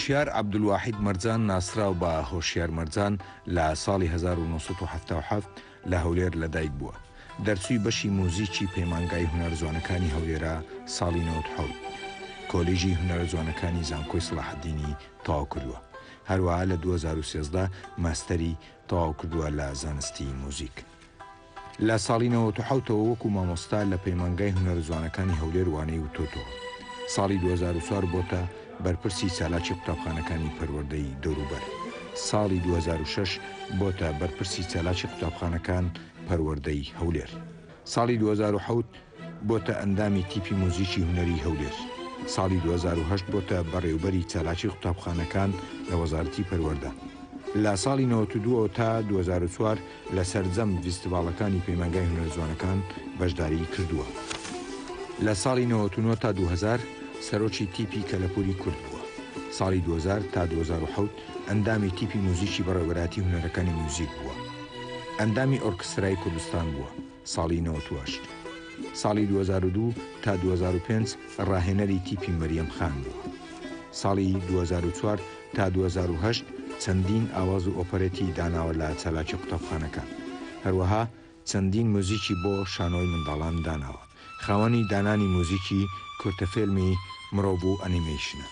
هۆشیار عەبدولواحید مەرجان ناسراو بە هۆشیار مەرجان لە ساڵی 1970 لە هەولێر لەدایک بووە. دەرچووی بەشی موزیکی پەیمانگای هونەرە جوانەکانی هەولێرە ساڵی 90 کۆلیژی هونەرە جوانەکانی زانکۆی سڵاحەدینی تەواو کردووە. هەروەها لە 2013 ماستەری تەواو کردووە لە زانستی موزیک. لە ساڵی 1970 وەکو مامۆستا لە پەیمانگای هونەرە جوانەکانی هەولێر وانەی وتۆتەوە. ساڵی 2004 بۆتە بەرپرسی چالاکی قوتابخانەکانی پەروەردەی دەوروبەر. ساڵی 2006 بۆتە بەرپرسی چالاکی قوتابخانەکان پەروەردەی هەولێر. ساڵی 2007 بۆتە ئەندامی تیپی موزیکی هونەری هەولێر. ساڵی 2008 بۆتە بەڕێوبەری چالاکی قوتابخانەکان لە وەزارەتی پەروەردە. لە ساڵی 92 تا 2004 لە سەرجەم فیستیڤاڵەکانی پەیمانگای هونەرە جوانەکان بەشداری کردووە. لە ساڵی 99 تا 2000 سەرۆکی تیپی کەلەپوری کورد بووە. ساڵی 2000 تا 2007 ئەندامی تیپی موزیکی بەڕێوەبەراتی هونەرەکانی میوزیک بووە. ئەندامی ئۆرکسترای کوردستان بووە. ساڵی 98 ساڵی 2002 تا 2005 ڕاهێنەری تیپی مەریەم خان بووە. ساڵی 2004 تا 2008 چەندین ئاواز و ئۆپەرەتی داناوە لە چالاکی قوتابخانەکان. هەروەها چەندین موزیکی بۆ شانۆی منداڵان داناوە. خاوەنی دانانی موزیکی کورتەفێلمی مرۆڤ و ئەنیمەیشنە.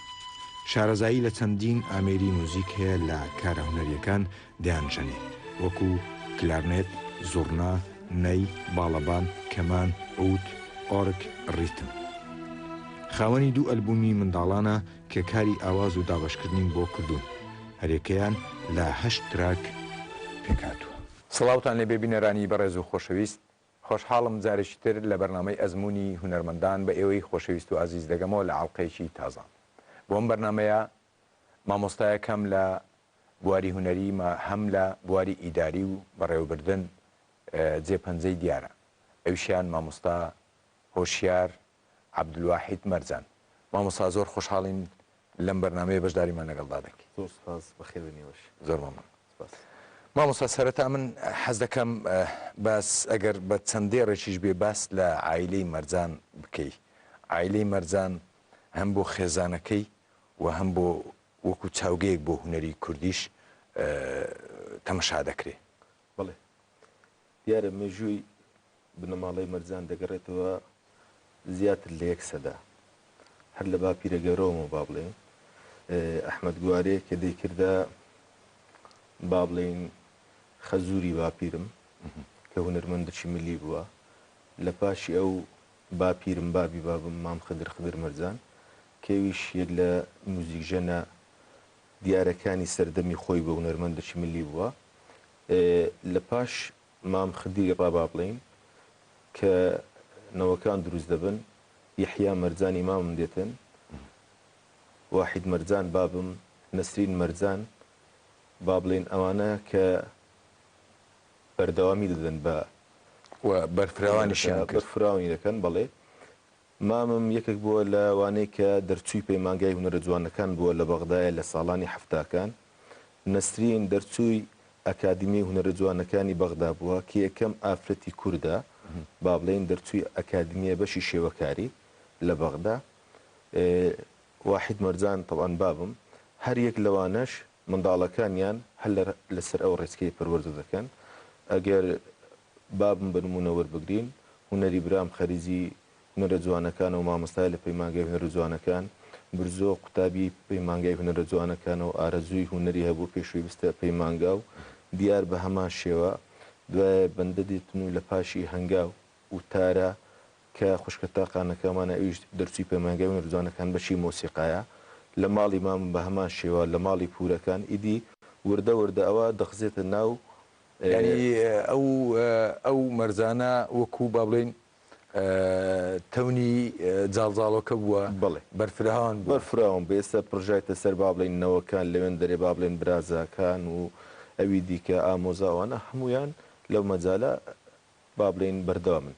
شارەزایی لە چەندین ئامێری موزیک هەیە لە کارە هونەریەکان دەیانژەنێ، وەکو کلارنێت، زوڕنا، نەی، باڵەبان، کەمان، ئووت، ئۆرگ، ڕیتم. خاوەنی دوو ئەلبومی منداڵانە کە کاری ئاواز و دابەشکردنی بۆ کردوون. هەرێکەیان لە 8 تراک پێکهاتووە. سڵاوتان لێ بێبینەرانی بەڕێز و خۆشەویست. خۆشحاڵم جارێکی تر لە بەرنامەی ئەزموونی هونەرمەندان بە ئێوەی خۆشەویست و ئازیز دەگەمەوە لە ئاڵقەیەکی تازە. بۆ ئەم بەرنامەیە مامۆستایەکەم لە بواری هونەری هەم لە بواری ئیداری و بەڕێوەبردن جێپەنجەی دیارە. ئەویشیان مامۆستا هۆشیار عەبدولواحید مەرجان. مامۆستا زۆر خۆشحاڵین لەم بەرنامەیە بەشداریمان لەگەڵدا دەکەین. زۆر سپاس، بەخێربێنیوەش. زۆر مەمنون. مامۆستا سەرەتا من حەز دەکەم باس ئەگەر بە چەندێ ڕێکیش بێ باس لە عایلەی مەرجان بکەی. عایلەی مەرجان هەم بۆ خێزانەکەی و هەم بۆ وەکو چاوگەیەک بۆ هونەری کوردیش تەمەشا دەکرێ. بەڵێ دیارە مێژووی بنەماڵەی مەرجان دەگەڕێتەوە زیاتر لە 1 سەدا. هەر لە باپیرە گەورەوەمە با بڵێن ئەحمەد گوارێ کە دەیکردا با بڵێن خەزووری باپیرم کە هونەرمەندێکی ملی بووە. لە پاشی ئەو باپیرم بابی بابم مام خدر مەرجان کەویش یەک لە موزیکژەنە دیارەکانی سەردەمی خۆی بە هونەرمەندێکی ملی بووە. لە پاش مام خدی ڕابا بڵێن کە نەوەکان دروست دەبن یحیا مەرجانی مامم دێتن، واحید مەرجان بابم، نەسرین مەرجان با بڵێن ئەوانە کە بەردەوامی دەدەن بە بەرفراوانیشیان بەرفراوانی دەکەن. بەڵێ مامم یەکێک بووە لە وانەی کە دەرچووی پەیمانگای هونەرە جوانەکان بووە لە بەغدایە لە ساڵانی حەفتاکان. نەسرین دەرچووی ئەکادیمی هونەرە جوانەکانی بەغدا بووە کە یەکەم ئافرەتی کووردە با بڵێن دەرچووی ئەکادیمیە بەشی شێوەکاری لە بەغدا. واحید مەرجان تەڵان بابم هەر یەک لەوانەش منداڵەکانیان هەر لەسەر ئەو ڕێچکەی پەروەردە دەکەن. ئەگەر بابم بنمونە وەربگرین هونەری برام خەریزی هونەرە جوانەکان و مامۆستای لە پەیمانگای هونەرە جوانەکان، برزۆ قوتابی پەیمانگای هونەرە جوانەکان و ئارەزووی هونەری هەبوو پێشووی بستە پەیمانگا و دیار بە هەمان شێوە دوایە بەندە دێتن و لە پاشی هەنگاو و تارە کە خوشکەتاقانەکەمانە ئەویش دەرچووی پەیمانگای هونەرە جوانەکان بەشی مۆسیقایە. لە ماڵی مامم بە هەمان شێوە لە ماڵی پورەکان ئیدی وردە ئەوە دەخزێتە ناو ئەو مەرجانە وەکو با بڵێن تەونی جاڵجاڵۆکە بووە. بڵێ بەرفراوان بە ئێستا پڕژایتە سەر با بڵێن نەوەکان لەوێن دەرێ با بڵێن برازاکان و ئەوی دیکە ئامۆزاوانە هەمویان لەو مەجالە با بڵێن بەردەوامن.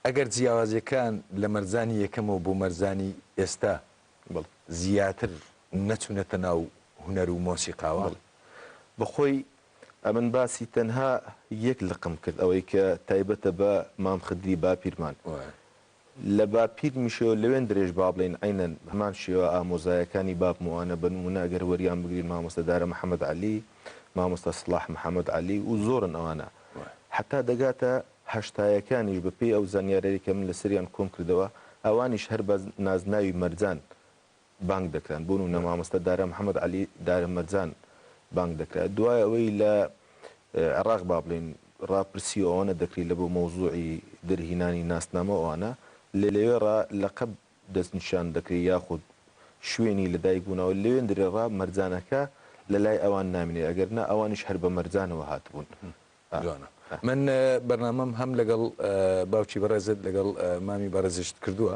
ئەگەر جیاوازیەکان لە مەرجانی یەکەمەوە بۆ مەرجانی ئێستا زیاتر نەچوونەتە ناو هونەر و مۆسیقاوە بەخۆی ئەمن باسی تەنها یەک لقم کرد ئەوەی کە تایبەتە بە مام خدری باپیرمان. لە باپیر میشەوە لەوێن درێژ با بڵین عینەن هەمان شێوە ئامۆزایەکانی بابمەوانە بنمونە ئەگەر وەریان بگرین مامۆستادارە محەممەد علی مامۆستا سلاح محەممەد علی و زۆرن ئەوانە حتا دەگاتە هەشتایەکانیش بە پێی ئەو زانیارەی کە من لە سریان کۆم کردەوە ئەوانیش هەر بە نازناوی مەرجان بانگ دەکران بۆن و نەمامۆستا دارە محەممەد علی دارە مەرجان بانگ دەکرات دوای ئەوەی لە عێراق با بڵین ڕاپرسی ئەوانە دەکری لە بۆ مەوزوعی دەرهینانی ناسنامە ئەوانە لەوێڕا لەقەب دەستنیشان دەکری یاخود شوێنی لەدایک بوونەوە لەوێن درێڕا مەرجانەکە لە لای ئەوان نامینێ ئەگەر نە ئەوانیش هەر بە مەرجانەوە هاتبوون. من بەرنامەم هەم لەگەڵ باوکی بەڕێزت لەگەڵ مامی بەڕێزشت کردووە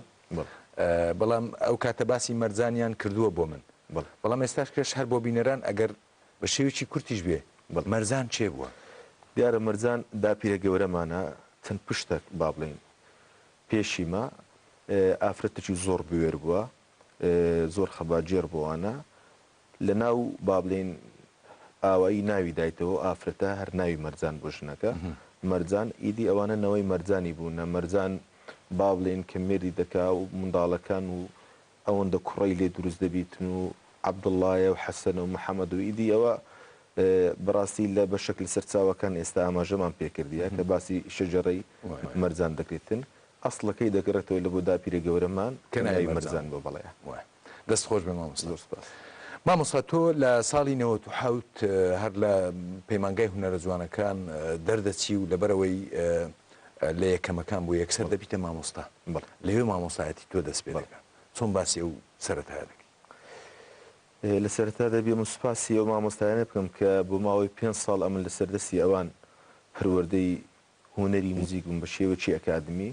بەڵام ئەو کاتە باسی مەرجانیان کردووە بۆ من بەڵام ئێستاش کەش هەر بۆ بینەران ئەگەر بە شێوکی کورتیش بێ مەرجان چێ بووە؟ دیارە مەرجان داپیرە گەورەمانە چەند پشتێک با بڵین پێشی ما ئافرەتێکی زۆر بوێر بووە زۆر خەباجێر بووانە لە ناو با بڵین ئاوایی ناوی دایتەوە ئافرەتە هەر ناوی مەرجان بۆ ژنەکە مەرجان ئیدی ئەوانە نەوەی مەرجانی بوونە مەرجان با بڵێن کە مێری دەکا و منداڵەکان و ئەوەندە کوڕی لێ دروست دەبیتن و عەبدوڵڵایە و حەسەن و محەممەد و ئیدی ئەوە بەڕاستی لە بە شکل سەرچاوەکان ئێستا ئاماژەمان پێکردیە کە باسی شەجەڕەی مەرجان دەکرێتن ئەسڵەکەی دەکرێتەوە لە بۆ داپیرە گەورەمان کە ناوی مەرجان بۆ بەڵێ دەست خۆش بێ مامۆستا. مامۆستا تۆ لە ساڵی 1970 هەر لە پەیمانگای هونەرە جوانەکان دەردەچی و لەبەرەوەی لە یەکەمەکان بۆ یەکسەر دەبیتە مامۆستا لەوێ مامۆستایەتی تۆ دەست پێ دەکات چۆن باسی ئەو سەرەتایە دەکەی؟ لە سەرەتا دەبێ سوپاسی ئەو مامۆستایانە بکەم کە بۆ ماوەی 5 ساڵ ئەمن لە سەردەستی ئەوان پەروەردەی هونەری موزیک بووم بە شێوەی ئەکادمی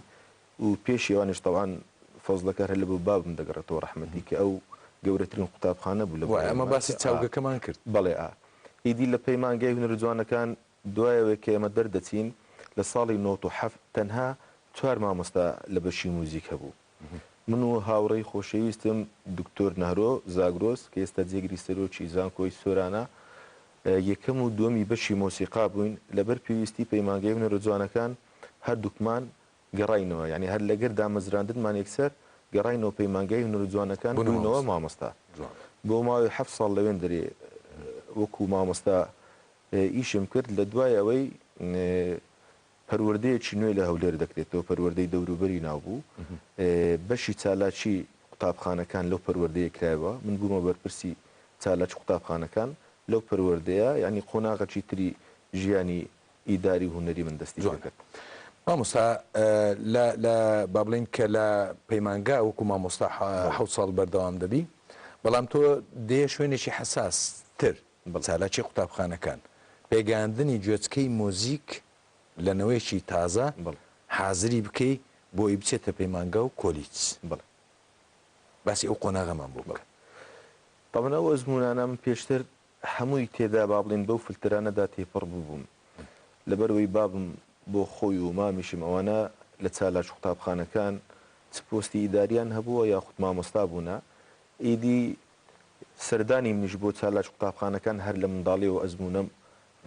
و پێشی ئەوانش تەوان فەزلەکە لە بۆ بابم دەگەڕێتەوە ڕەحمەتی کە ئەو گەورەترین قوتابخانە بوو لە ئەمە باسی چاوگەکەمان کرد بەڵێ ئیدی لە پەیمانگای هونەرە جوانەکان دوایەوەی کە ئێمە دەردەچین لە ساڵی 1970 تەنها 4 مامۆستا لە بەشی موزیک هەبوو من و هاوڕێی خۆشەویستم دکتۆر نەهرۆ زاگرۆس کە ئێستا جێگری سەرۆکی زانکۆی سۆرانە یەکەم و دووەمی بەشی مۆسیقا بووین لەبەر پێویستی پەیمانگای هونەرە جوانەکان هەردووکمان گەڕاینەوە یعنی هەر لەگەر دامەزراندنمان یەکسەر گەڕاینەوە پەیمانگای هونەرە جوانەکان بووینەوە مامۆستا بۆ ماوەی 7 ساڵ لەوێن دەرێ وەکو مامۆستا ئیشم کرد لە دوای ئەوەی پەروەردەیەکی نوێ لە هەولێر دەکرێتەوە پەروەردەی دەوروبەری ناوبوو بەشی چالاکی قوتابخانەکان لەو پەروەردەیە کرایەوە من بوومە بەرپرسی چالاکی قوتابخانەکان لەو پەروەردەیە یعنی قۆناغەکی تری ژیانی ئیداری هونەری من دەستی کرد. مامۆستا لە با بڵین کە لە پەیمانگا وەکو مامۆستا 7 ساڵ بەردەوام دەبی بەڵام تۆ دێ شوێنێکی حەساس تر چالاکی قوتابخانەکان پێگەاندنی گوێچکەی مۆزیک لەنەوەیەکی تازە حازری بکەی بۆی بچێتە پەیمانگا و کۆلیچ باسی ئەو قۆناغەمان بۆ بڵێ. طبعا ئەو ئەزمونانە پێشتر هەمووی تێدا با بڵین بەو فلترانەدا تێپەڕ بووبووم لەبەرەوەی بابم بۆ خۆی و مامیشم ئەوانە لە چالاک قوتابخانەکان چ پۆستی ئیداریان هەبووە یاخود مامۆستا بوونە ئیدی سەردانی منیش بۆ چالاک قوتابخانەکان هەر لە منداڵی و ئەزمونەم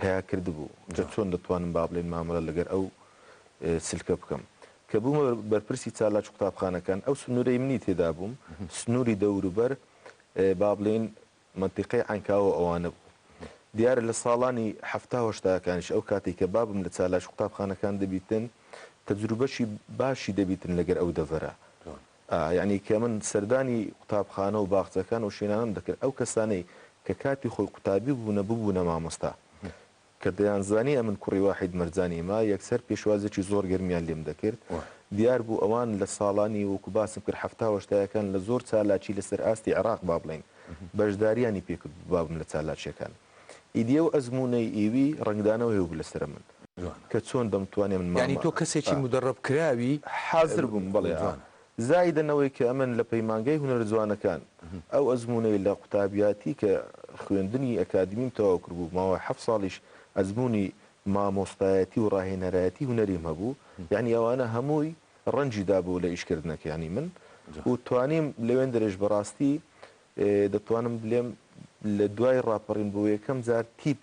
پیا کردبوو جە چۆن دەتوانم با بڵێن مامەڵە لەگەر ئەو سلکە بکەم کە بوومە بەرپرسی چالاک قوتابخانەکان ئەو سنوورەی منی تێدا بووم سنووری دەوروبەر با بڵێن منتیقەی عەنکاوە ئەوانە بوو دیارە لە ساڵانی 1970کانیش ئەو کاتی کە بابم لە چالاک قوتابخانەکان دەبیتن تەجروبەشی باشی دەبیتن لەگەر ئەو دەڤەرە یعنی کە من سەردانی قوتابخانە و باخچەکان و شوێنانم دەکرد ئەو کەسانەی کە کاتی خۆی قوتابی بوونە ببوونە مامۆستا کە دەیانزانی ئەمن کوڕی واحید مەرجانی ما یەکسەر پێشوازێکی زۆر گەرمیان لێم دەکرد دیار بوو ئەوان لە ساڵانی وەکو باسم کرد 1970کان لە زۆر چالاکی لەسەر ئاستی عێراق با بڵێن بەشداریانی پێکرد بابم لە چالاکیەکان ئیدی ئەو ئەزمونەی ئیوی ڕنگدانەوە هێبوو لەسرە من کە چۆن دەمتوانێ من ینی تۆ کەسێکی مدەڕەب کراوی حازر بووم بڵێ زایدەنەوەی کە ئەمن لە پەیمانگای هونەرە جوانەکان ئەو ئەزمونەی لە قوتابیاتی کە خوێندنی ئەکادمیم تەواو کردبوو ماوەی 7 ساڵیش ئەزمموی مامۆستایەتی و ڕاهێنەرایەتی هونەریم هەبوو یعنی ئەوانە هەمووی ڕەنجی دابوو لە ئیشکردنەکەیانی من و توانیم لەوێن دەرێژ بەڕاستی دەتوانم بلێم لە دوای ڕاپەڕین بۆ یەکەم جار تیپ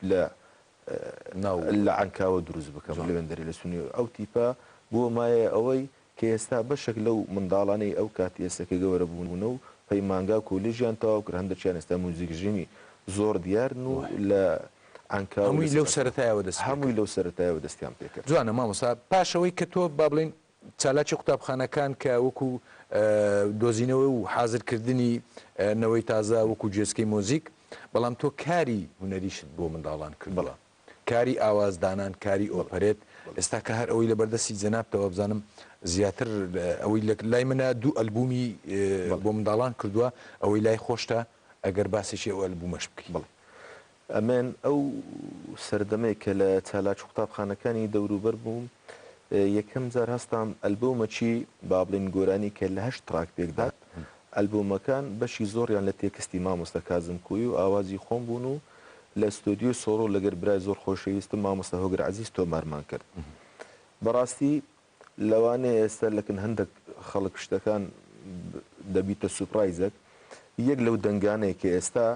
لە عەنکاوە دروست بکەم لەوێن دەرێ لە سنوێ ئەو تیپە بۆ مایە ئەوەی کە ئێستا بەشێک لەو منداڵانەی ئەو کاتی ئێستاکە گەورە بوونە و پەیمانگا و کۆلیژیان تەواو کرد هەندێکیان ئێستا موزیکژینی زۆر دیارن و لە ئەنکا هەمووی لەو سەرەتایەوە دەست هەمووی لەو سەرەتایەوە دەستیان پێکرد. جوانە مامۆستا پاشەوەی کە تۆ با بڵین چالاکی قوتابخانەکان کە وەکو دۆزینەوە و حازرکردنی نەوەی تازە وەکو جێسکەی مۆزیک بەڵام تۆ کاری هونەریشت بۆ منداڵان کردووە کاری ئاوازدانان کاری ئۆپەرێت ئێستا کە هەر ئەوەی لە بەردەستی جەنابتەوە بزانم زیاتر ئەوەی لای منە دوو ئەلبومی بۆ منداڵان کردووە ئەوەی لای خۆشتە ئەگەر باسێکی ئەو ئەلبومەش بکەین. بڵێ ئەمێن ئەو سەردەمەی کە لە چالاک قوتابخانەکانی دەوروبەر بووم یەکەم جار هەستام ئەلبومەچی با بڵین گۆرانی کە لە 8 تراک پێکدات ئەلبومەکان بەشی زۆریان لە تێکستی مامۆستا کازم کوی و ئاوازی خۆم بوون و لە ستۆدیۆ سۆڕۆ لەگەر برای زۆر خۆشەویستم مامۆستا هۆگر عەزیز تۆمارمان کرد. بەڕاستی لەوانەیە ئێستا لەکن هەندێک خەڵک شتەکان دەبیتە سوپرایزێک یەک لەو دەنگانەیە کە ئێستا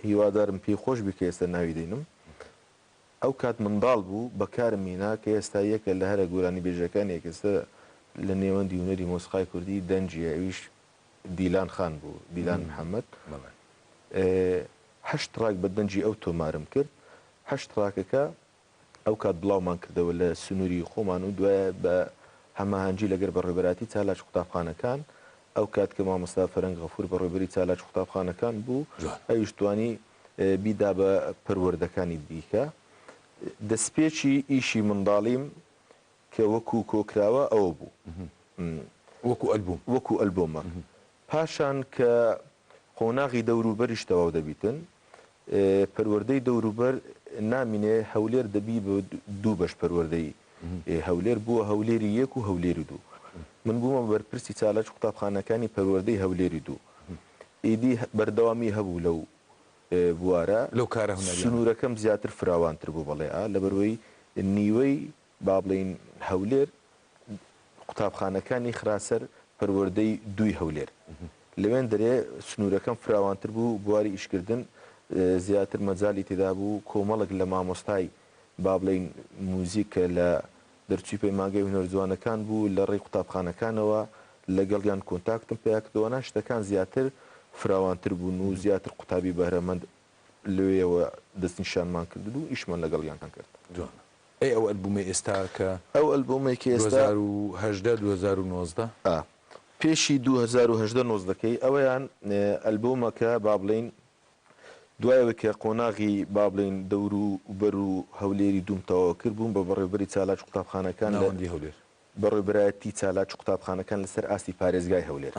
هیوادارم پێی خۆش بی کە ئێستا ناوی دەینم ئەو کات منداڵ بوو بەکارم مینا کە ئێستا یەکە لە هەرە گۆرانی بێژەکانێک ئێستا لە نێوەندی هونەری مۆسیقای کوردی دەنجیە ئەویش دیلان خان بوو دیلان محەممەد 8 تراک بە دەنجی ئەو تۆمارم کرد 8 تراکەکە ئەو کات بڵاومان کردەوە لە سنووری خۆمان و دوایە بە هەماهەنگی لەگەر بەڕێبەراتی چالاک قوتابخانەکان ئەو کات کە مامۆستا فەرەنگ غەفور بەڕێبەری چالاک قوتابخانەکان بوو ئەویش توانی بیدا بە پەروەردەکانی دیکە دەستپێکی ئیشی منداڵیم کە وەکو کۆکراوە ئەوە بوو وەکو ئەلبومە پاشان کە قۆناغی دەوروبەریش تەواو دەبیتن پەروەردەی دەوروبەر نامینێ هەولێر دەبی بە دوو بەش پەروەردەی هەولێر بووە هەولێری یەک و هەولێری دوو من بوومە بەرپرسی چالاک قوتابخانەکانی پەروەردەی هەولێری دوو ئیدی بەردەوامی هەبوو لەو بوارە لەو کارە سنوورەکەم زیاتر فراوانتر بوو بەڵێ لەبەرەوەی نیوەی با بڵین هەولێر قوتابخانەکانی خراسەر پەروەردەی دووی هەولێر لەوێن دەرێ سنوورەکەم فراوانتر بوو بواری ئیشکردن زیاتر مەجای تێدا بوو کۆمەڵک لە مامۆستای با بڵین موزیکە لە دەرچوی پەیمانگەی هونەرجوانەکان بوو لە ڕێی قوتابخانەکانەوە لەگەڵیان کۆنتاکتم پێکردەوەنا شتەکان زیاتر فراوانتر بوون و زیاتر قوتابی بەهرەمەند لێەوە دەستنیشانمان کرد و ئیشمان لەگەڵیانان کرد. ئەو ئەلبومی ئێستا کە ئەو ئەلبومێکی ئێستا 2019 پێشی 2019 ئەوەیان ئەلبومەکە با بڵین دوایەوە کە قۆناغی با بڵین دەور و بەر و هەولێری دوومتەوە کرد بووم بە بەڕێوەبەری چالاک قوتابخانەکان ناوەندی هەولێر بەڕێوەبەرایەتی چالاک قوتابخانەکان لەسەر ئاستی پارێزگای هەولێر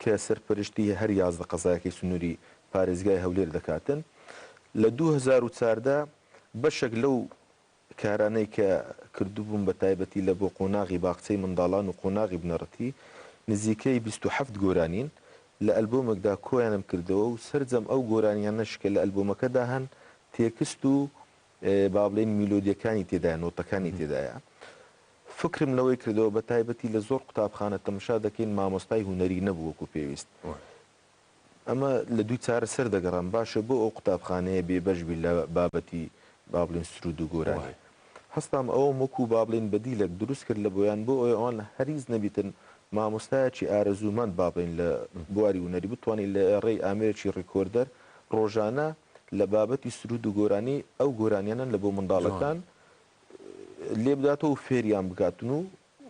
کە سەرپەرشتی هەر 11 قەزایەکەی سنووری پارێزگای هەولێر دەکاتن لە 2014 بەشێک لەو کارانەی کە کردوبووم بە تایبەتی لە بۆ قۆناغی باخچەی منداڵان و قۆناغی بنەڕەتی نزیکەی 27 گۆرانین لە ئەلبومێکدا کۆیانم کردەوە و سەرجەم ئەو گۆرانیان نەشکە لە ئەلبومەکەدا هەن تێکست و با بڵین میلۆدیەکانی تێدایە نۆتەکانی تێدایە فکرم لەوەی کردەوە بە تایبەتی لە زۆر قوتابخانە تەماشا دەکەین مامۆستای هونەری نەبووەکو پێویست ئەمە لە دوی چارە سەر دەگەڕام باشە بۆ ئەو قوتابخانەیە بێبەشبی لە بابەتی با بڵین سرود و گۆرانی هەستام ئەوە وەکو با بڵین بەدیلێک دروست کرد لە بۆیان بۆ ئەوان هەریز نەبیتن مامۆستایەکی ئارەزوومەند با بڵین لە بواری هونەری بتوانین لە ڕێی ئامێرێکی ڕێکۆردەر ڕۆژانە لە بابەتی سرود و گۆرانی ئەو گۆرانیانن لە بۆ منداڵەکان لێ بداتەوە و فێریان بکاتن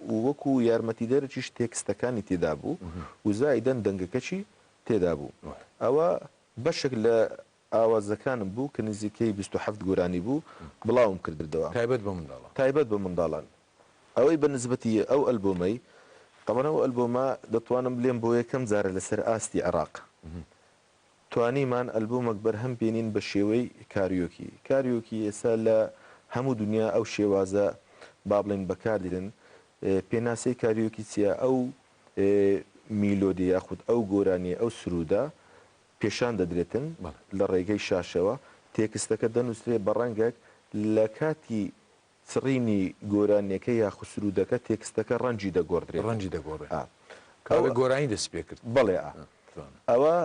و وەکو یارمەتیدەرێکیش تێکستەکانی تێدا بوو و زایدەن دەنگەکەچی تێدا بوو ئەوە بەشێک لە ئاوازەکانم بوو کە نزیکەی 27 گۆرانی بوو بڵاوم کردەوە تایبەت بە منداڵان ئەوەی بە نسبەتی ئەو ئەلبومەی قەمەنەوە ئەلبومە دەتوانم بڵێم بۆ یەکەم جارە لەسەر ئاستی عێراق توانیمان ئەلبومێک بەرهەم بێنین بە شێوەی کاریۆکی ئێستا لە هەموو دنیا ئەو شێوازە با بڵین بەکاردێن پێناسەی کاریۆکی چیە ئەو میلۆدی یاخود ئەو گۆرانی ئەو سرودە پێشان دەدرێتن لە ڕێگەی شاشەوە تێکستەکە دەنووسێت بە ڕەنگێک لە کاتی چڕینی گۆرانیەکە یاخود سرودەکە تێکستەکە ڕەنجی دەگۆڕدرێت گۆرانی دەست پێ کرد بەڵێ ئەوە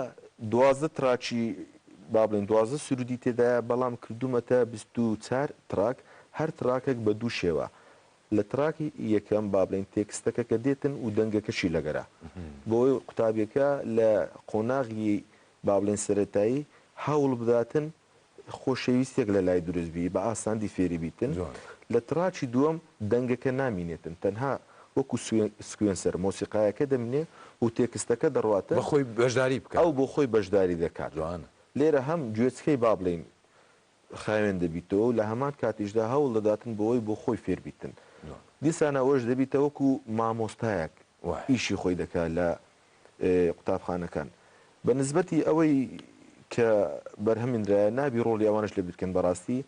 12 تراکی با بڵین 12 سرودی تێدایە بەڵام کردومەتە 24 تراک هەر تراکێک بە دوو شێوە لە تراکی یەکەم با بڵین تێکستەکە کە دێتن و دەنگەکەشی لەگەرا بۆی قوتابیەکە لە قۆناغی با بڵێن سەرەتایی هەوڵ بداتن خۆشەویستێک لە لای دروستبی بە ئاساندی فێری بیتن لە تراکی دووەم دەنگەکە نامینێتن تەنها وەکو سکوێنسەر مۆسیقایەکە دەمنێ و تێکستەکە دەڕواتە خۆی بەشداری بکە ئەو بۆ خۆی بەشداری دەکات لێرە هەم گوێچکەی با بڵین خاوێن دەبیتەوە و لە هەمان کاتیشدا هەوڵ دەداتن بۆەوەی بۆ خۆی فێربیتن دیسانە ئەوەش دەبیتە وەکو مامۆستایەک ئیشی خۆی دەکات لە قوتابخانەکان بە نسبەتی ئەوەی کە بەرهەمێنرایە نابی ڕۆڵی ئەوانش لە بیرکەن بەڕاستی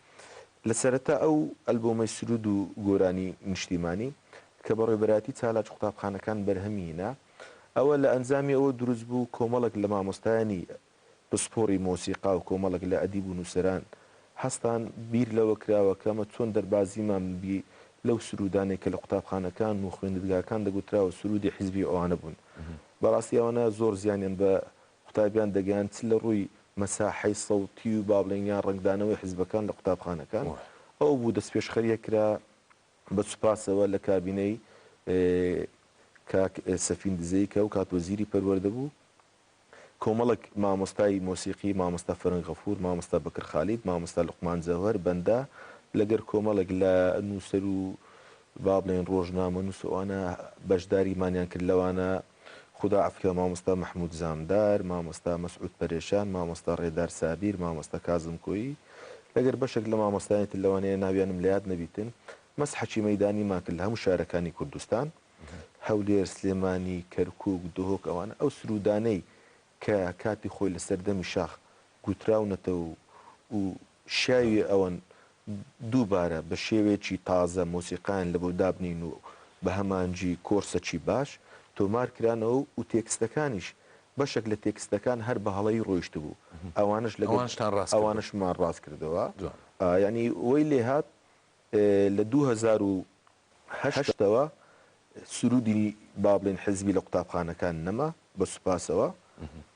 لە سەرەتا ئەو ئەلبۆمەی سرود و گۆرانی نیشتیمانی کە بەڕێبەراتی چالاک قوتابخانەکان بەرهەمینە ئەوە لە ئەنجامی ئەوە دروست بوو کۆمەڵک لە مامۆستایانی پسپۆری مۆسیقا و کۆمەڵک لە ئەدیب و نووسەران هەستان بیر لەوە کراوە کەمە چۆن دەربازیمان بی لەو سرودانێک کە لە قوتابخانەکان و خوێندگاکان دەگوتراوە سرودی حیزبی ئەوانە بوون بەڕاستی ئەوانە زۆر زیانیان بە قوتابیان دەگەیان چ لە ڕووی مەساحەی سەوتی و با بڵێن یان ڕنگدانەوەی حیزبەکان لە قوتابخانەکان ئەو بوو دەست پێشخەریە کرا بە سوپاسەوە لە کابینەی سەفین دزەی کە و کاتوەزیری پەروەردە بوو کۆمەڵک مامۆستای مۆسیقی مامۆستا فەرەنگ غەفور مامۆستا بەکر خالید مامۆستا لوقمان جەوهەر بەندا لەگەر کۆمەڵک لە نووسەر و با بڵێن ڕۆژنامە نووس ئەوانە بەشداریمانیان کرد لەوانە خدا عەفکە مامۆستا مەحموود زامدار مامۆستا مەسعود پەرێشان مامۆستا ڕێدار سابیر مامۆستا کازم کۆیی لەگەر بەشێک لە مامۆستایەتی لەوانەیە ناویانم لە یاد نەبیتن مەسحەکی مەیدانیمان کرد لە هەموو شارەکانی کوردستان هەولێر سلێمانی کەرکووک دهۆک ئەوانە ئەو سرودانەی کە کاتی خۆی لە سەردەمی شاخ گوتراونەتەوە و شاوی ئەوەن دووبارە بە شێوێکی تازە مۆسیقایان لە بۆ دابنین و بە هەمانجی کۆرسەکی باش تۆمار کرانەوە و تێکستەکانیش بەشێک لە تێکستەکان هەر بە هەڵەی ڕۆیشت بوو ئەوانش ئەوانشمان ڕاست کردەوە ینی وەی لێ هات لە 2008ەوە سرودی با بڵێن حزبی لە قوتابخانەکان نەما بە سوپاسەوە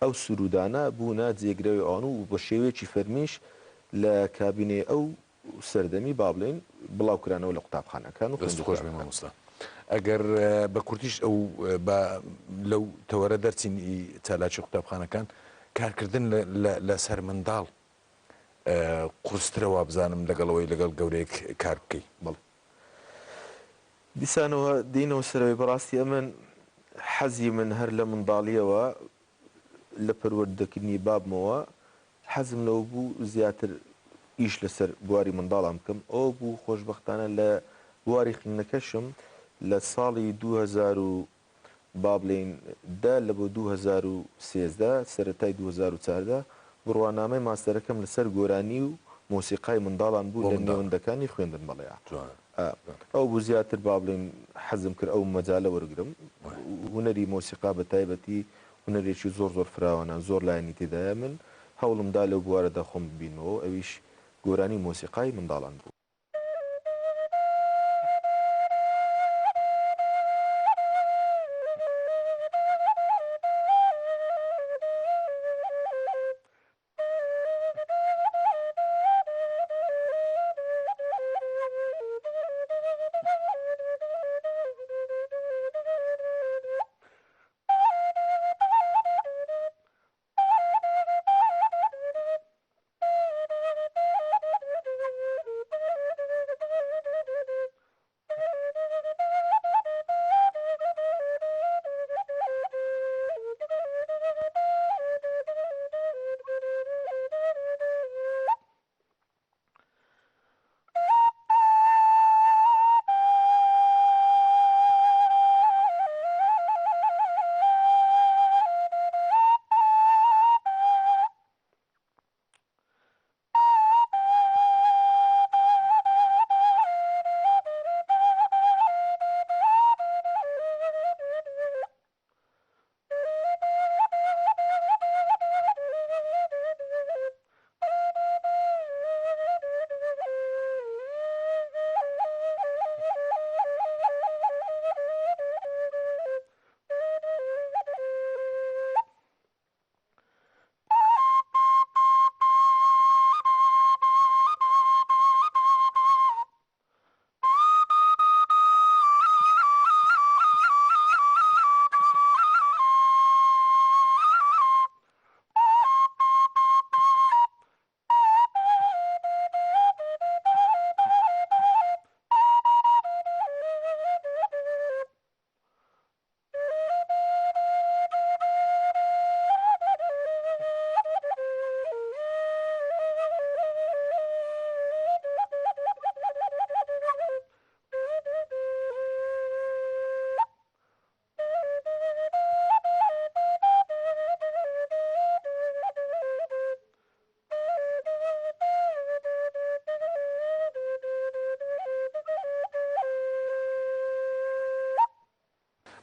ئەو سرودانە بوونە جێگرەوەی ئەوان و بە شێوەیەکی فەرمیش لە کابینێ ئەو سەردەمی با بڵێن بڵاوکرانەوە لە قوتابخانەکان و خۆش مامۆستا ئەگەر بە کورتیش ئەو لەو تەوەرە دەرچین چالاکی قوتابخانەکان کارکردن لە سەر منداڵ قورسترەوە بزانم لەگەڵەوەی لەگەڵ گەورەیەک کار بکەی بەڵ دیسانەوە دینەوە سەرەوەی بەڕاستی ئەمن حەزی من هەر لە منداڵیەوە لە پەروەردەکردنی بابمەوە حەزم لەو بوو زیاتر ئیش لەسەر بواری منداڵام بکەم ئەو بوو خۆشبەختانە لە بواری خوێندنەکەشم لە ساڵی 2000 با بڵێن لە بۆ 2013 سەرەتای 2014 بڕوانامەی ماستەرەکەم لەسەر گۆرانی و مۆسیقای منداڵان بوو لە نێوەندەکانی خوێندن بەڵێ ئەو بوو زیاتر با بڵێن حەزم کرد ئەو مەجالە وەرگرم هونەری مۆسیقا بە تایبەتی هونەرێکی زۆر زۆر فراوانە زۆر لایەنی تێدایە من هەوڵمدا لەو بوارەدا خۆم ببینەوە ئەویش گۆرانی مۆسیقای منداڵان بوو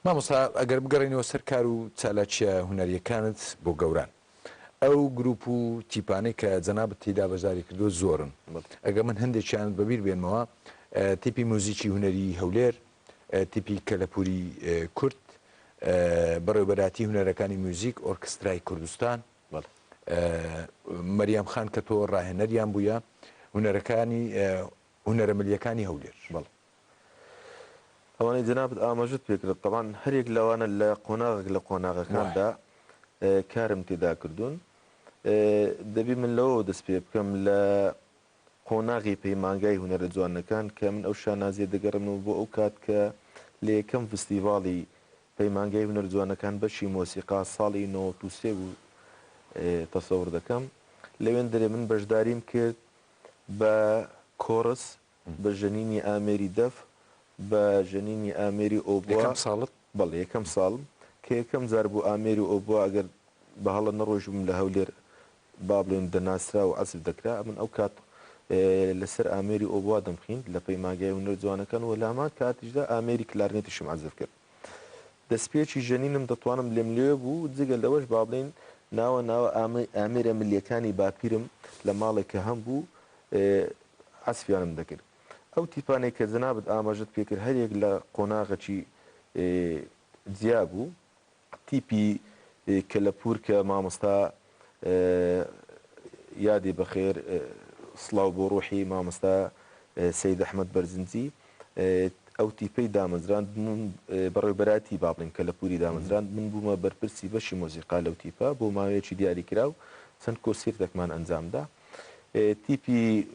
مامۆستا ئەگەر بگەڕێنەوە سەر کار و چالاکیە هونەریەکانت بۆ گەوران ئەو گروپ و تیپانەی کە جەنابەت تێدا بەشداری کردووە زۆرن ئەگە من هەندێکیان بەبیر بێنمەوە تیپی موزیکی هونەری هەولێر تیپی کەلەپوری کورد بەڕێوەبەراتی هونەرەکانی موزیک ئۆرکسترای کوردستان مەریەم خان کە تۆ ڕاهێنەریان بووە هونەرەکانی هونەرە ملیەکانی هەولێر ئەوانەی جەنابەت ئاماژت پێکرد طبعاً هەرێک لەوانە لە قۆناغێک لە قۆناغەکاندا کارم تێدا کردوون دەبی من لەوە دەست پێ بکەم لە قۆناغی پەیمانگای هونەرە جوانەکان کە من ئەو شانازیە دەگەڕمەوە بۆ ئەو کات کە لە یەکەم فستیڤاڵی پەیمانگای هونەر جوانەکان بەشی مۆسیقا ساڵی 93 بوو تەسەور دەکەم لەوێن دەرێ من بەشداریم کرد بە کۆرس بە ژەنینی ئامێری دەف بە ژەنینی ئامێری ئۆبووە ساڵت بەڵێ یەکەم ساڵم کە یەکەم زار بوو ئامێری ئۆبووە ئەگەر بە هەڵە نەڕۆژم لە هەولێر با بڵێن دەناسرا و عەزف دەکرا من ئەو کات لەسەر ئامێری ئۆبووە دەمخین لە پەیمانگای هونەر جوانەکان و لامان کاتیشدا ئامێری کلارنێتیشم عەزف کرد دەستپێکی ژەنینم دەتوانم لێم لێ بوو جگە لەوەش با بڵێن ناوە ئامێرە ملیەکانی باپیرم لە ماڵێک کە هەم بوو عەزفیانم دەکرد ئەو تیپانێک کە جەنابەت ئاماژەت پێکرد هەرێک لە قۆناغەکی جیا بوو تیپی کەلەپور کە مامۆستا یادی بەخێر سڵاو بۆ ڕۆحی مامۆستا سەید ئەحمەد بەرزنجی ئەو تیپەی دامەزراند بەڕێوەبەراتی با بڵێن کەلەپوری دامەزراند من بوومە بەرپرسی بەشی مۆزیقا لەو تیپە بۆ ماوەیەکی دیاری کراو چەند کۆنسێرتێکمان ئەنجامدا تیپی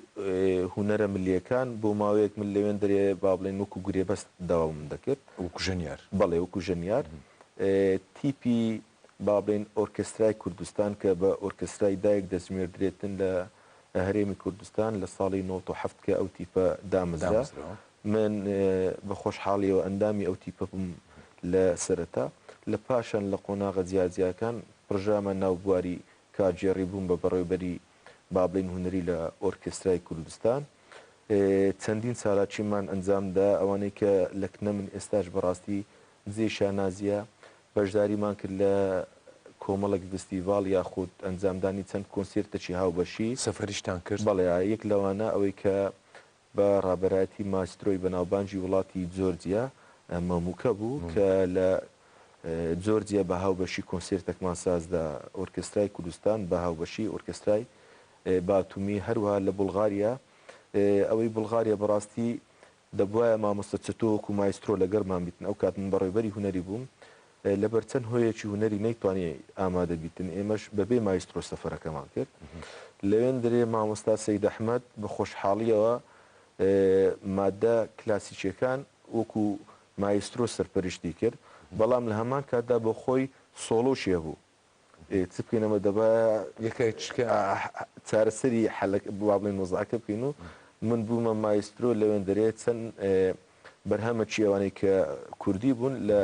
هونەرە ملیەکان بۆ ماوەیەک من لەوێن دەرێ با بڵێن وەکو گورێبەست داوام دەکرد وەکو ژەنیار بەڵێ وەکو ژەنیار تیپی با بڵێن ئۆرکسترای کوردستان کە بە ئۆرکسترای دایک دەستژمێردرێتن لە هەرێمی کوردستان لە ساڵی 97 کە ئەو تیپە دامەزرا من بە خۆشحاڵیەوە ئەندامی ئەو تیپە بووم لە سەرەتا لە پاشان لە قۆناغە جیاجیاکان پڕژامە ناوبواری کاجێڕی بووم بە بەڕێوەبەری با بڵێن هونەری لە ئۆرکسترای کوردستان چەندین ساڵاچیمان ئەنجامدا ئەوانەی کە لە کنە من ئێستاش بەڕاستی جێ شانازیە بەشداریمان کرد لە کۆمەڵێک فستیڤاڵ یاخود ئەنجامدانی چەند کۆنسێرتێکی هاوبەشی سەفەریشتان کرد بەڵێ یەک لەوانە ئەوەی کە بە ڕابەرایەتی ماسترۆی بەناوبانجی وڵاتی جۆرجیا مەموکە بوو کە لە جۆرجیا بە هاوبەشی کۆنسێرتێکمان سازدا ئۆرکسترای کوردستان بە هاوبەشی ئۆرکسترای باتومی هەروەها لە بولغاریا ئەوەی بولغاریا بەڕاستی دەبواە مامۆستا چەتۆوەکو مایسترۆ لەگەڵمان بیتن ئەو کات من بەڕێوەبەری هونەری بووم لەبەر چەند هۆیەکی هونەری نەیتوانێ ئامادە بیتن ئێمەش بەبێ مایسترۆ سەفەرەکەمان کرد لەوێن دەرێ مامۆستا سەید ئەحمەد بە خۆشحاڵیەوە مادە کلاسیکیەکان وەکو مایسترۆ سەرپەرشتی کرد بەڵام لە هەمان کاتدا بۆ خۆی سۆڵۆشیە بوو چ بکەینەوە دەبا چارەسەری با بڵێن مۆزاعەکە بکەین و من بوومە مایسترۆ لەوێن دەرێت چەند بەرهەمەکی ئەوانەی کە کوردی بوون لە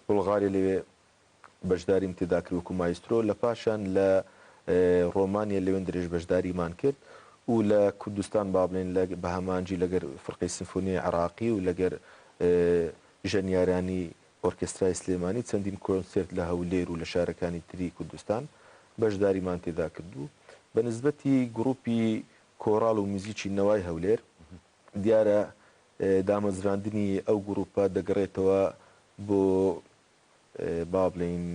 بولغاریا لەوێ بەشداریم تێدا کرد وەکو مایسترۆ لە پاشان لە ڕۆمانیا لەوێن درێژ بەشداریمان کرد و لە کوردستان با بڵێن بە هەمانجی لەگەر فڕقەی سیمفۆنیای عێراقی و لەگەر ژەنیارانی ئۆرکسترای سلێمانی چەندین کۆنسێرت لە هەولێر و لە شارەکانی تری کوردستان بەشداریمان تێدا کردو بە نسبەتی گروپی کۆڕاڵ و موزیکی نەوای هەولێر دیارە دامەزراندنی ئەو گروپە دەگەڕێتەوە بۆ با بڵێن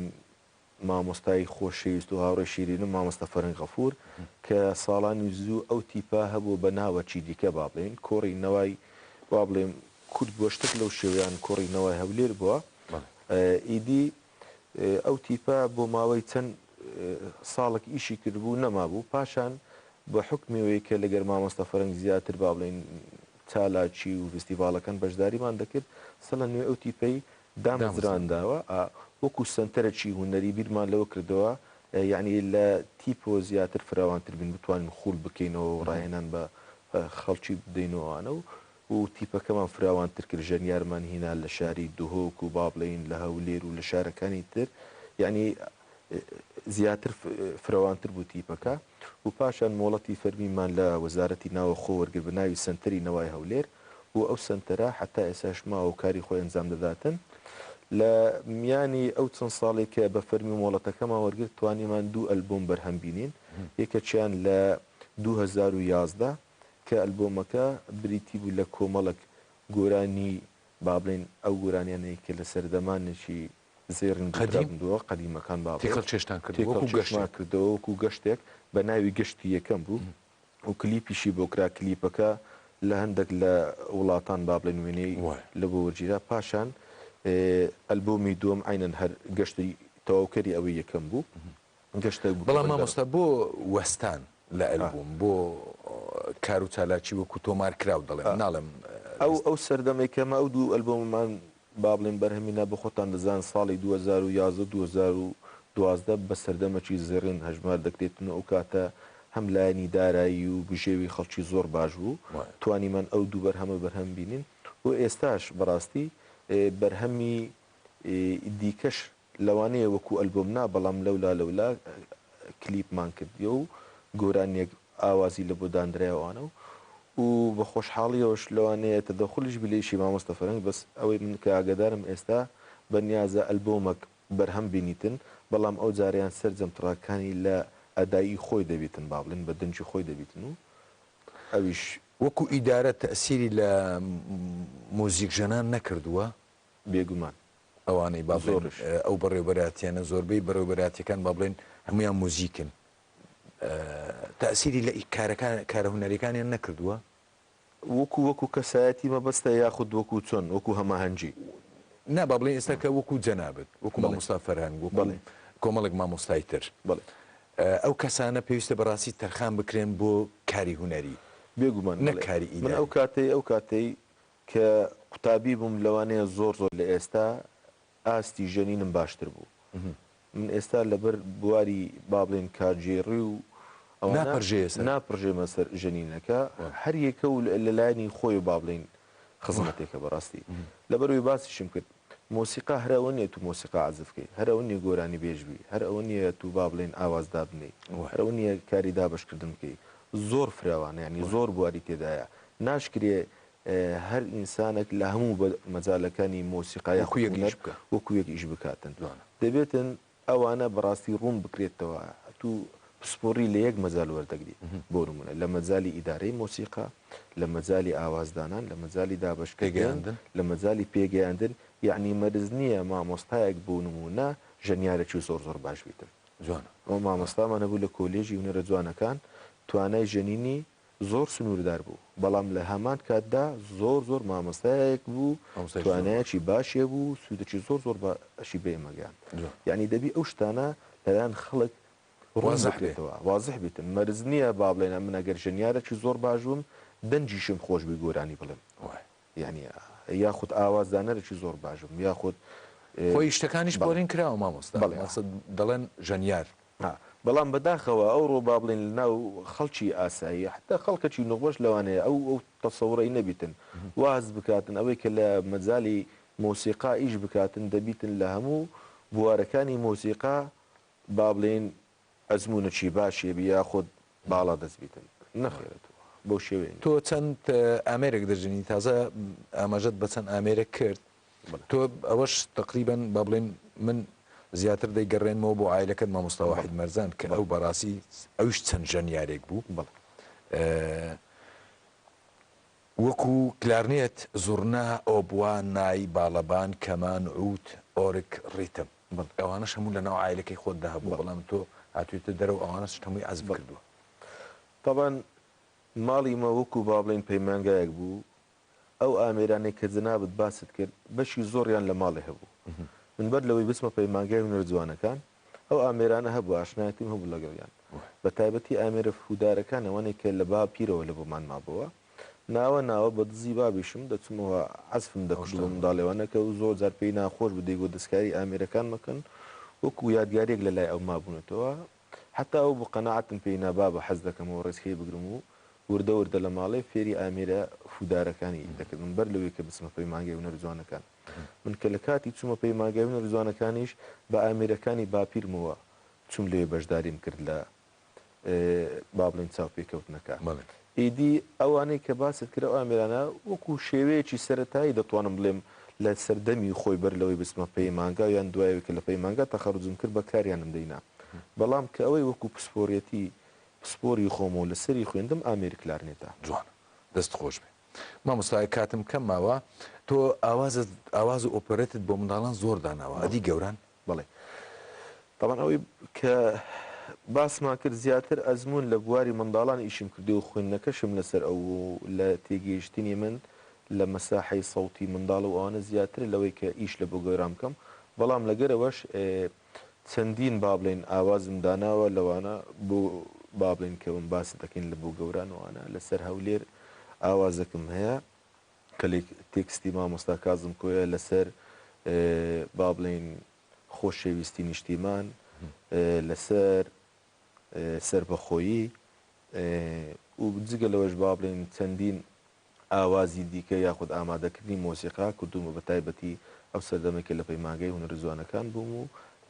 مامۆستای خۆشەویست و هاوڕێی شیرینم مامۆستا فەرەنگ غەفور کە ساڵانی زوو ئەو تیپە هەبوو بە ناوەکی دیکە با بڵێن کۆڕی نەوای با بڵێن کورد بۆ شتێک لەو شێوەیان کۆڕی نەوای هەولێر بووە ئیدی ئەو تیپە بۆ ماوەی چەند ساڵێک ئیشی کردبوو نەمابوو پاشان بە حکمیەوەی کە لەگەر مامۆستا فەرەنگ زیاتر با بڵێن چالاکی و فستیڤاڵەکان بەشداریمان دەکرد سەڵە نوێ ئەو تیپەی دامەزرانداوە وەکو سنتەرێکی هونەری بیرمان لەوە کردەوە یعنی لە تیپۆ زیاتر فراوانتر بین بتوانین خوڵ بکەینەوە و ڕاهێنان بە خەڵکی بدەینەوەوانە و تیپەکەمان فراوانتر کرد ژەنیارمان هینا لە شاری دوهۆک و با بڵێن لە هەولێر و لە شارەکانی تر یعنی زیاتر فراوانتر بوو تیپەکە و پاشان مۆڵەتی فەرمیمان لە وەزارەتی ناوە خۆ وەرگر بە ناوی سنتەری نەوای هەولێر و ئەو سنتەرە حتا ئێساش ماوە و کاری خۆی ئەنجام دەداتن لە میانی ئەو چەند ساڵێک کە بە فەرمی مۆڵەتەکەمە وەرگرت توانیمان دوو ئەلبۆم بەرهەم بینین یەکەچیان لە 2011 کە ئەلبۆمەکە بریتی بوو لە کۆمەڵک گۆرانی با بڵێن ئەو گۆرانیانەیە کە لە سەردەمانێکی زێڕن بووە قەدیمەکان با چێشتان کردەوە وەکو گەشتێک بە ناوی گەشتی یەکەم بوو و کلیپیشی بۆ کرا کلیپەکە لە هەندێک لە وڵاتان با بڵێن وێنەی لە بۆ وەرگیرا پاشان ئەلبۆمی دووەم عینەن هەر گەشتی تەواوکەری ئەوەی یەکەم بوو گەشتە بوو. بەڵام مامۆستا بۆ وەستان لە ئەلبوم بۆ کار و چالاکی وەکو تۆمار کراو دەڵێن ناڵم ئەو سەردەمەی کەمە ئەو دوو ئەلبۆممان با بڵێن بەرهەمینە بە خۆتان دەزان ساڵی 2011 بە سەردەمەکی زێڕین هەژمار دەکرێتن ئەو کاتە هەم لایەنی دارایی و بژێوی خەڵکی زۆر باش بوو توانیمان ئەو دوو بەرهەمە بەرهەم بینین و ئێستاش بەڕاستی بەرهەمی دیکەش لەوانەیە وەکو ئەلبۆم نا بەڵام لەولا کلیپمان کردیە و گۆرانێک ئاوازی لە بۆ دانرایەوانە و بە خۆشحاڵیەوەش لەوانەیە تەدەخلیش بلێشی مامۆستە فەرەنگ بەس ئەوەی من کە ئاگادارم ئێستا بەنیازە ئەلبۆمێک بەرهەم بینیتن بەڵام ئەو جاریان سەرجەمتڕاکانی لە ئەدایی خۆی دەبێتن با بڵێن بە دەنجی خۆی دەبێتن و ئەویش وەکو ئیدارە تەسیری لە مۆزیک ژەنان نەکردووە بێگومان ئەوانەی با زۆرش ئەو بەڕێوەبەراتیانە زۆربەی بەڕێوەبەراتیەکان با بڵێن هەمویان مۆزیکن تەسیری لە کارە هونەریەکانیان نەکردووە وەکو کەسایەتی مەبەستە یاخود وەکو چۆن وەکو هەماهەنگی نا با بڵێن ئێستا کە وەکو جەنابەت وەکو مامۆستا فەرهەنگ کۆمەڵێک مامۆستای تر ئەو کەسانە پێویستە بەڕاستی تەرخان بکرێن بۆ کاری هونەری بێگومان نەکاری من ئەو کاتەی کە قوتابی بووم لەوانەیە زۆر لە ئێستا ئاستی ژەنینم باشتر بوو من ئێستا لەبەر بواری با بڵێن کارژێڕی و ناپڕژێمە سەر ژەنینەکە هەر یەکە و لە لایەنی خۆی با بڵێن خزمەتێکە بەڕاستی لەبەروی باسیشم کرد مۆسیقا هەر ئەوە نیە تو مۆسیقا عەزفکەی هەر ئەوە نیە گۆرانی بێژبی هەر ئەوە نیە تو با بڵێن ئاوازدا بنێ هەر ئەوە نیە کاری دابەشکردن بکەی زۆر فراوانە ینی زۆر بواری تێدایە ناشکرێ هەر ئینسانێک لە هەموو مەجالەکانی مۆسیقای وەکو یەک ئیش بکاتن دەبێتن ئەوانە بەڕاستی ڕوون بکرێتەوە تو پسپۆڕی لە یەک مەجال وەردەگری بۆ نمونە لە مەجای ئیدارەی مۆسیقا لە مەجای ئاوازدانان لە مەجای دابەشکردن لە مەجای پێگەیاندن یعنی مەرز نییە مامۆستایەک بۆ نمونە ژەنیارێکی زۆر باش بیتن جوانە ئەو مامۆستامانە بوو لە کۆلێژی هونەرە جوانەکان توانای ژەنینی زۆر سنووردار بوو بەڵام لە هەمان کاتدا زۆر مامۆستایەک بوو توانایەکی باشێ بوو سوودەکی زۆر باشی بێمەگەیان یعنی دەبی ئەو شتانە لەلایەن خەڵک وازح بیتن مەرز نییە با بڵێنە من ئەگەر ژەنیارێکی زۆر باش بووم دەنجیشم خۆش بی گۆرانی بڵێم یعنی یاخود ئاوازدانەرێکی زۆر باشم یاخود خۆی شتەکانیش بۆرین کراوە مامۆستا دەڵێن ژەنیار بەڵام بەداخەوە ئەو ڕۆ با بڵێن لەناو خەڵکی ئاسایی حتا خەڵکەکی نوخۆش لەوانەیە ئەو تەسەوڕەی نەبیتن واز بکاتن ئەوەی کە لە مەجای مۆسیقا ئیش بکاتن دەبیتن لە هەموو بوارەکانی مۆسیقا با بڵێن ئەزمونەکی باشێ بیا خۆت باڵا دەستبیتن نەخێرێت بۆ شێوێن تۆ چەند ئامێرێک دەژنی تازە ئاماژەت بە چەند ئامێرێک کرد تۆ ئەوەش تقریبا با بڵێن من زیاتر دەیگەڕێنمەوە بۆ ئایلەکەت مامۆستا واحید مەرزان کە ئەو بەڕاستی ئەوش چەند ژەنیارێک بوو وەکو کلارنێت زورنا ئۆبوا نای باڵەبان کەمان عوت ئۆرک ڕیتم ئەوانەش هەموو لەناو ئایلەکەی خۆتدا هەبوو بەڵام تۆ هاتوویتە دەرەوە ئەوانەش هەمووی عەزم کردووە طبعاً ماڵی مە وەکو با بڵێن پەیمانگایەک بوو ئەو ئامێرانەی کە جەنابەت باست کرد بەشی زۆریان لە ماڵی هەبوو من بەر لەوەی بچمە پەیمانگای هونەر جوانەکان ئەو ئامێرانە هەبوو ئاشنایەتیم هەبوو لەگەڵیان بە تایبەتی ئامێرە فودارەکان ئەوانێک کە لە با پیرەوە لە بۆمان مابەوە ناوە بە دزی بابیشم دەچمەوە عەزفم دەکردوە منداڵێوانەکە و زۆر جار پێی ناخۆش بدەیگۆ دەستکاری ئامێرەکان مەکەن وەکو یادگارێک لە لای ئەو مابوونێتەوە حتا ئەو بە قەنەعەتم پێی نابا بە حەز دەکەمەوە ڕێزکەی بگرم و وردە لە ماڵی فێری ئامێرە فودارەکانی دەکردم بەر لەوەی کە بچمە پەیمانگای هونەر جوانەکان من کە لە کاتی چوومە پەیمانگای هونەر جوانەکانیش بە ئامێرەکانی باپیرمەوە چوم لێ بەشداریم کرد لە با بڵێن چاوپێکەوتنەکە ئیدی ئەوانەی کە باست کرد ئەو ئامێرانە وەکو شێوەیەکی سەرەتایی دەتوانم بڵێم لە سەردەمی خۆی بەر لەوەی بسمە پێی مانگا یان دوایەوە کە لە پێی مانگا تەخەڕوجم کرد بە کاریانم دەینا بەڵام کە ئەوەی وەکو پسپۆڕەتی پسپۆری خۆمە و لەسەری خوێندم ئامێری کلارنێتە جوان دەست خۆش بێ مامۆستای کاتم کەم ماوە تۆ ئاواز و ئۆپەرێتت بۆ منداڵان زۆر داناوە ئەدی گەوران بڵێ طبعا ئەوەی کە باسمان کرد زیاتر ئەزمون لە بواری منداڵان ئیشم کردی و خوێندنەکەشم لەسەر ئەو لە تێگەیشتنی من لە مەساحەی سەوتی منداڵ و ئەوانە زیاتر لەوەی کە ئیش لە بۆ گەوران بکەم بەڵام لەگەرەوەش چەندین با بڵێن ئاوازم داناوە لەوانە بۆ با بڵێن کەون باس دەکەین لە بۆ گەورانەوەوانە لەسەر هەولێر ئاوازەکەم هەیە کە تێکستی مامۆستا کازم کۆیە لەسەر با بڵێن خۆشەویستی نیشتیمان لەسەر سەربەخۆیی و جگە لەوەش با بڵێن چەندین ئاوازی دیکە یاخود ئامادەکردنی مۆسیقا کردومە بە تایبەتی ئەو سەردەمێکە لە پەیمانگەی هونەر جوانەکان بووم و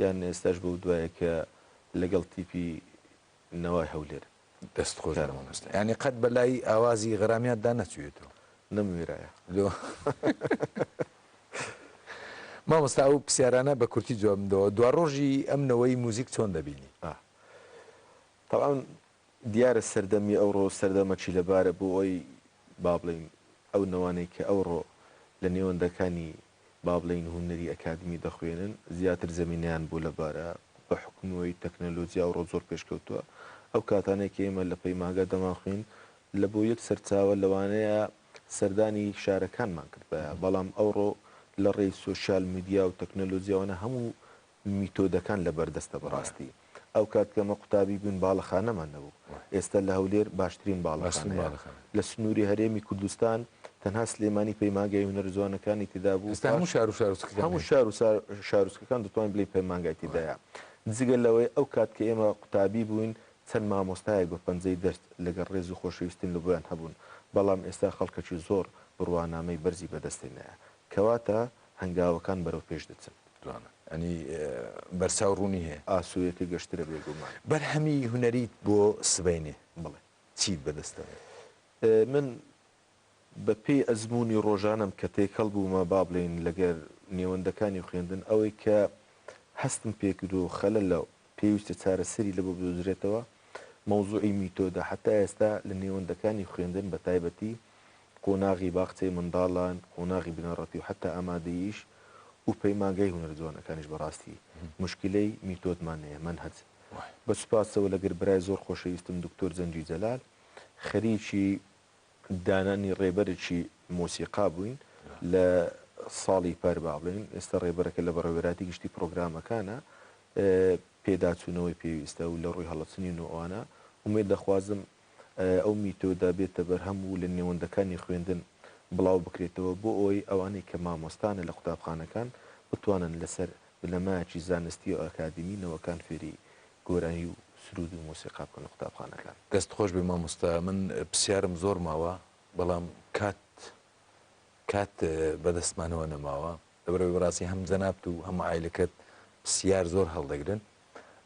یان ئێستاش بە دوایە کە لەگەڵ تیپی نەوای هەولێر دەست خۆش ینی قەت بەلای ئاوازی غەرامیاندا نەچوێتەوە نەموێرایە مامۆستا ئەو پرسیارانە بە کورتی جوابمدەوە دوا ڕۆژی ئەمنەوەی موزیک چۆن دەبینی طبعا دیارە سەردەمی ئەوڕۆ سەردەمەچی لەبارە بۆ ئەوی با بڵین ئەو نەوانەی کە ئەوڕۆ لە نێوەندەکانی با بڵین هونەری ئەکادمی دەخوێنن زیاتر زمینیان بوو لەبارە بە حکومەوەی تەکنەلۆجی ئەوڕۆ زۆر پێشکەوتووە ئەو کاتانێک ئێمە لە پەیماگە دەماخوین لە بۆ یەک سەرچاوە لەوانەیە سەردانی شارەکانمان کرد بە بەڵام ئەوڕۆ لە ڕێی سوۆسیال میدیا و تەکنەلۆجیەوەنە هەموو میتۆدەکان لە بەردەستە بەڕاستی ئەو کات کەمە قوتابی بوون باڵەخانەمان نەبوو ئێستا لە هەولێر باشترین باڵەخانە لە سنووری هەرێمی کوردستان تەنها سلێمانی پەیمانگای هونەر جوانەکانی تێدا بوو هەموو شار و شارۆچکەکان دەتوانین بڵێ پەیمانگای تێدایە جگە لەوەی ئەو کات کە ئێمە قوتابی بووین چەند مامۆستایەک بە پەنجەی دەست لەگەڵ ڕێز و خۆشەویستین لە بۆیان هەبوون بەڵام ئێستا خەڵکەکی زۆر بڕوانامەی بەرزی بەدەستێنایە کەواتە هەنگاوەکان بەرەو پێش دەچن ئەنی بەرچاو ڕوونی هەیە ئاسوویەتی گەشترە بێگومان بەرهەمی هونەریت بۆ سبەینێ بڵێ چیت بەدەستە من بە پێی ئەزمموی ڕۆژانم کە تێکەڵ بوومە با بڵێن لەگەر نێوەندەکانی خوێندن ئەوەی کە هەستم پێکرد و خەلە لە پێویستە چارەسەری لە بۆ بدۆزرێتەوە مەوزوعی میتۆدا حتا ئێستا لە نێوەندەکانی خوێندن بە تایبەتی قۆناغی باخچەی منداڵان قۆناغی بنەڕەتی و حتا ئامادەیش و پەیمانگەی هونەر جوانەکانیش بەڕاستی مشکلەی میتۆدمانەیە من هەچ بە سوپاسەوە لەگەر برای زۆر خۆشەویستم دکتۆر زەنجی جەلال خەریکی دانانی ڕێبەرێکی مۆسیقا بووین لە ساڵی پەر با بڵێن ئێستا ڕێبەرەکە لە بەڕێوەراتی گشتی پرۆگرامەکانە پێداچوونەوەی پێویستە و لە ڕووی هەڵەچنی نوۆوانە ومێ دەخوازم ئەو میتۆدا بێتە بەرهەم و لە نێوەندەکانی خوێندن بڵاو بکرێتەوە بۆ ئەوی ئەوانەی کە مامۆستانە لە قوتابخانەکان بتوانن لەسەر بنەمایەکی زانستی و ئەکادیمینەوەکان فێری گۆرانی و سرود و مۆسیقا بکەن لە قوتابخانەکان دەست خۆش بێ مامۆستا من پرسیارم زۆر ماوە بەڵام کات بەدەستمانەوە نەماوە لەبەرەوەی بەڕاستی هەم جەنابت و هەموو عایلەکەت پرسیار زۆر هەڵدەگرن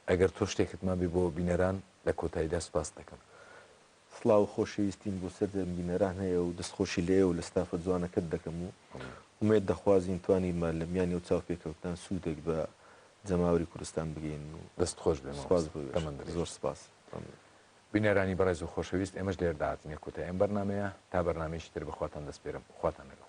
ئەگەر تۆ شتێکت مابێ بۆ بینەران لە کۆتاییدا سپاس دەکەم سڵاو خۆشەویستین بۆ سەر بینەران هەیە و دەستخۆشی لێ و لە ستافە جوانەکەت دەکەم و ومێت دەخوازیین توانیمە لە میانی و چاو پێکەوتان سوودێک بە جەماوەری کوردستان بگەین و دەست خۆش بێ زۆر سپاس بینەرانی بەڕێز و خۆشەویست ئێمەش لێر داهاتنیە کۆتایی ئەم بەرنامەیە تا بەرنامەیەکی تر بخواتان دەست پێرم خواتان لەگەڵ